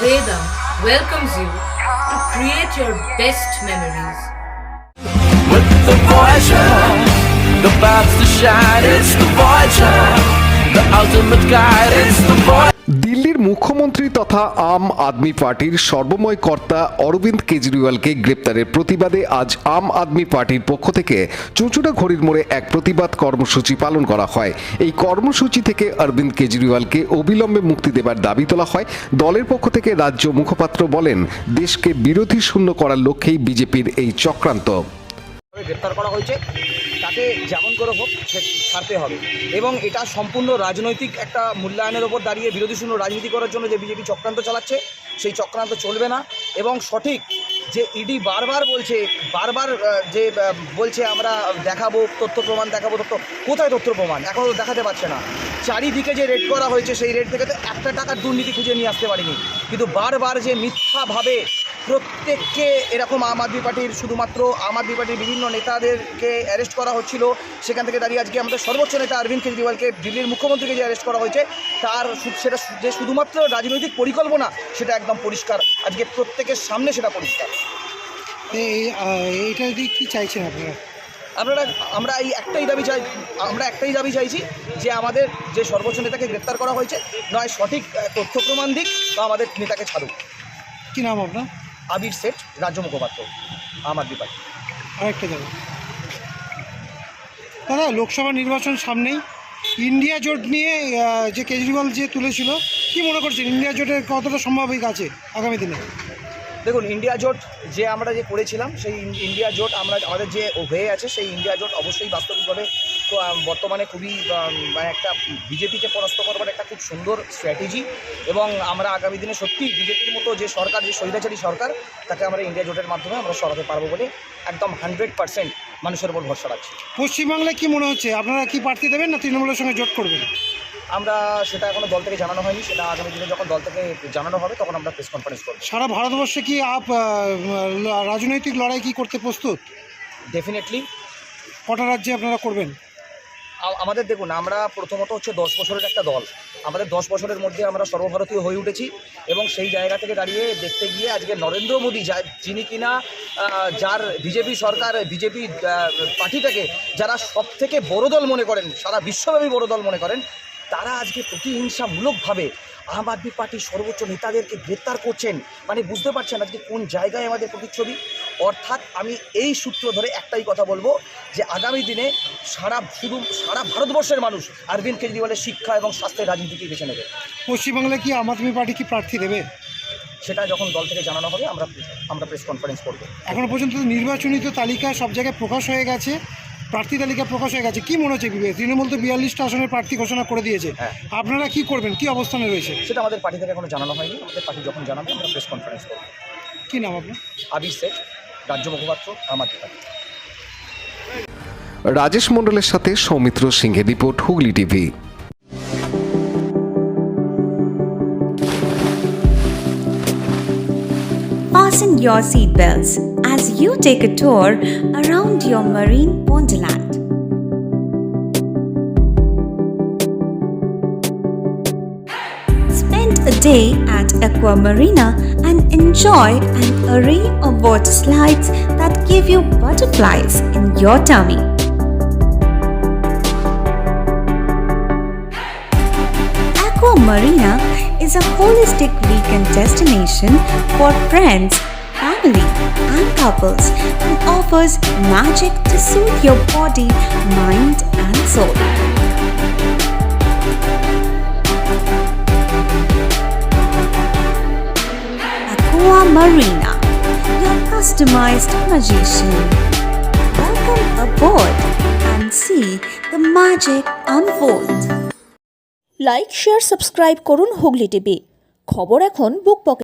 Vedam welcomes you to create your best memories. With the Voyager, the paths to shine, it's the Voyager, the ultimate guide, it's the Voyager. দিল্লির মুখ্যমন্ত্রী তথা আম আদমি পার্টির সর্বময় কর্তা অরবিন্দ কেজরিওয়ালকে গ্রেপ্তারের প্রতিবাদে আজ আম আদমি পার্টির পক্ষ থেকে চুঁচুড়া ঘড়ির মোড়ে এক প্রতিবাদ কর্মসূচি পালন করা হয়। এই কর্মসূচি থেকে অরবিন্দ কেজরিওয়ালকে অবিলম্বে মুক্তি দেবার দাবি তোলা হয়। দলের পক্ষ থেকে রাজ্য মুখপাত্র বলেন, দেশকে বিরোধী শূন্য করার লক্ষ্যেই বিজেপির এই চক্রান্ত। গ্রেপ্তার করা হয়েছে, তাকে যেমন করে হোক ছাড়তে হবে এবং এটা সম্পূর্ণ রাজনৈতিক একটা মূল্যায়নের ওপর দাঁড়িয়ে বিরোধী শূন্য রাজনীতি করার জন্য যে বিজেপি চক্রান্ত চালাচ্ছে সেই চক্রান্ত চলবে না। এবং সঠিক যে ইডি বারবার বলছে আমরা দেখাবো তথ্য প্রমাণ, দেখাবো তথ্য, কোথায় তথ্য প্রমাণ এখনও দেখাতে পারছে না। চারিদিকে যে রেড করা হয়েছে সেই রেড থেকে তো একটা টাকার দুর্নীতি খুঁজে নিয়ে আসতে পারিনি, কিন্তু বারবার যে মিথ্যাভাবে প্রত্যেককে এরকম আম আদমি পার্টির শুধুমাত্র আম আদমি পার্টির বিভিন্ন নেতাদেরকে অ্যারেস্ট করা হচ্ছিল, সেখান থেকে দাঁড়িয়ে আজকে আমাদের সর্বোচ্চ নেতা অরবিন্দ কেজরিওয়ালকে দিল্লির মুখ্যমন্ত্রীকে যে অ্যারেস্ট করা হয়েছে সেটা যে শুধুমাত্র রাজনৈতিক পরিকল্পনা সেটা একদম পরিষ্কার, আজকে প্রত্যেকের সামনে সেটা পরিষ্কার। এইটা কি চাইছেন আপনারা? আমরা একটাই দাবি চাইছি যে আমাদের যে সর্বোচ্চ নেতাকে গ্রেপ্তার করা হয়েছে নয় সঠিক তথ্য প্রমাণ দিক বা আমাদের নেতাকে ছাড়ুক। কী নাম আপনার? আবির শেঠ, রাজ্য মুখপাত্র, আম আদমি পার্টি। আরেকটা দাদা, লোকসভা নির্বাচন সামনেই, ইন্ডিয়া জোট নিয়ে যে কেজরিওয়াল যে তুলেছিল, কি মনে করছেন ইন্ডিয়া জোটের কতটা সম্ভাবিক আছে আগামী দিনে? দেখুন, ইন্ডিয়া জোট যে আমরা যে করেছিলাম সেই ইন্ডিয়া জোট আমাদের যে হয়ে আছে সেই ইন্ডিয়া জোট অবশ্যই বাস্তবিকভাবে বর্তমানে খুবই একটা বিজেপিকে পরাস্ত করবার একটা খুব সুন্দর স্ট্র্যাটেজি, এবং আমরা আগামী দিনে সত্যি বিজেপির মতো যে সরকার, যে স্বৈরাচারী সরকার, তাকে আমরা ইন্ডিয়া জোটের মাধ্যমে আমরা সরাতে পারবো বলে একদম 100% মানুষের উপর ভরসা রাখছি। পশ্চিমবাংলায় কি মনে হচ্ছে, আপনারা কি প্রার্থী দেবেন না তৃণমূলের সঙ্গে জোট করবেন? আমরা সেটা এখনও দল থেকে জানানো হয়নি, সেটা আগামী দিনে যখন দল থেকে জানানো হবে তখন আমরা প্রেস কনফারেন্স করব। সারা ভারতবর্ষে কি রাজনৈতিক লড়াই কি করতে প্রস্তুত? ডেফিনেটলি। কটা রাজ্যে আপনারা করবেন? আমাদের দেখুন, আমরা প্রথমত হচ্ছে 10 বছরের একটা দল, আমাদের 10 বছরের মধ্যে আমরা সর্বভারতীয় হয়ে উঠেছি, এবং সেই জায়গা থেকে দাঁড়িয়ে দেখতে গিয়ে আজকে নরেন্দ্র মোদী যিনি কিনা যার বিজেপি সরকার, বিজেপি পার্টিটাকে যারা সবথেকে বড় দল মনে করেন, সারা বিশ্বব্যাপী বড় দল মনে করেন, তারা আজকে প্রতিহিংসামূলকভাবে আম আদমি পার্টির সর্বোচ্চ নেতাদেরকে গ্রেপ্তার করছেন। মানে বুঝতে পারছেন আজকে কোন জায়গায় আমাদের প্রতিচ্ছবি। অর্থাৎ আমি এই সূত্র ধরে একটাই কথা বলবো যে আগামী দিনে সারা ভারতবর্ষের মানুষ অরবিন্দ কেজরিওয়ালের শিক্ষা এবং স্বাস্থ্যের রাজনীতিকে বেছে নেবে। পশ্চিমবাংলায় কি আম আদমি পার্টি কি প্রার্থী দেবে? সেটা যখন দল থেকে জানানো হবে আমরা প্রেস কনফারেন্স করব। এখনও পর্যন্ত নির্বাচনী তালিকা সব জায়গায় প্রকাশ হয়ে গেছে, প্রার্থী তালিকা প্রকাশ হয়ে গেছে, কি মনে হচ্ছে তৃণমূল তো 42টা আসনের প্রার্থী ঘোষণা করে দিয়েছে, আপনারা কি করবেন, কি অবস্থানে রয়েছে? সেটা আমাদের পার্টি থেকে এখনো জানানো হয়নি, আমাদের পার্টি যখন জানাবে আমরা প্রেস কনফারেন্স করব। কি নাম আপনার? আবির শেখ, রাজ্য মুখপাত্র, আম আদমি পার্টি। রাজেশ মণ্ডলের সাথে সৌমিত্র সিংহের report, Hooghly TV. Fasten your seatbelts as you take a tour around your marine wonderland. Spend a day at Aqua Marina and enjoy an array of water slides that give you butterflies in your tummy. Aqua Marina is a holistic weekend destination for friends, family, and couples and offers magic to soothe your body, mind, and soul. Aqua Marina, your customized magician. Welcome aboard and see the magic unfold. Like, share, subscribe করুন Hooghly TV. খবর এখন বুক পকেটে।